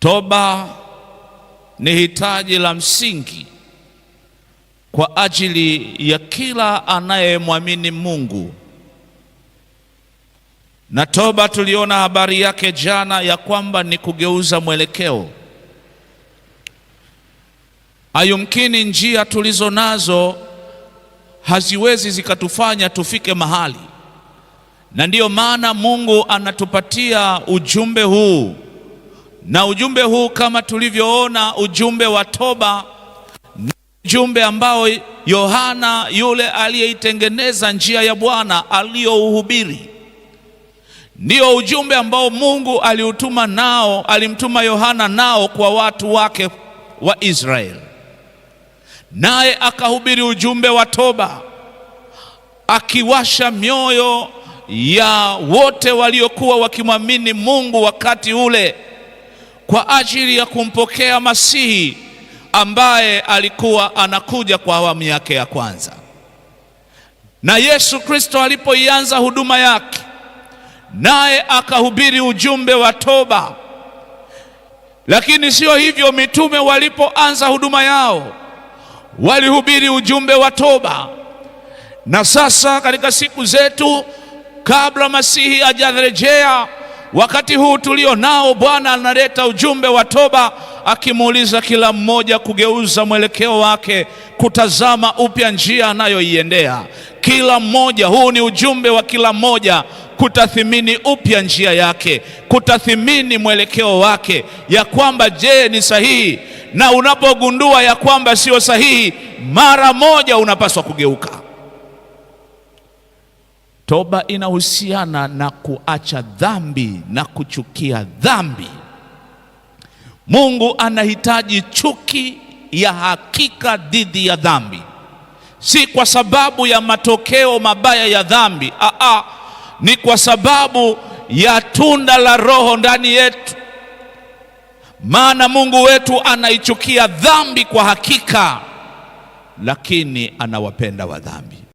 Toba ni hitaji la msingi kwa ajili ya kila anayemwamini Mungu. Na toba tuliona habari yake jana ya kwamba ni kugeuza mwelekeo. Ayumkini njia tulizo nazo haziwezi zikatufanya tufike mahali, na ndiyo maana Mungu anatupatia ujumbe huu. Na ujumbe huu kama tulivyoona, ujumbe wa toba ni ujumbe ambao Yohana yule aliyeitengeneza njia ya Bwana aliyouhubiri. Ndio ujumbe ambao Mungu alimtuma Yohana nao kwa watu wake wa Israeli. Naye akahubiri ujumbe wa toba, akiwasha mioyo ya wote waliokuwa wakimwamini Mungu wakati ule kwa ajili ya kumpokea Masihi ambaye alikuwa anakuja kwa awamu yake ya kwanza. Na Yesu Kristo alipoianza huduma yake, naye akahubiri ujumbe wa toba. Lakini sio hivyo, mitume walipoanza huduma yao walihubiri ujumbe wa toba. Na sasa katika siku zetu, kabla Masihi hajarejea, wakati huu tulio nao, Bwana analeta ujumbe wa toba, akimuuliza kila mmoja kugeuza mwelekeo wake, kutazama upya njia anayoiendea. Kila mmoja, huu ni ujumbe wa kila mmoja kutathimini upya njia yake, kutathimini mwelekeo wake, ya kwamba je, ni sahihi? Na unapogundua ya kwamba sio sahihi, mara moja unapaswa kugeuka. Toba inahusiana na kuacha dhambi na kuchukia dhambi. Mungu anahitaji chuki ya hakika dhidi ya dhambi, si kwa sababu ya matokeo mabaya ya dhambi. Ni kwa sababu ya tunda la Roho ndani yetu. Maana Mungu wetu anaichukia dhambi kwa hakika, lakini anawapenda wa dhambi.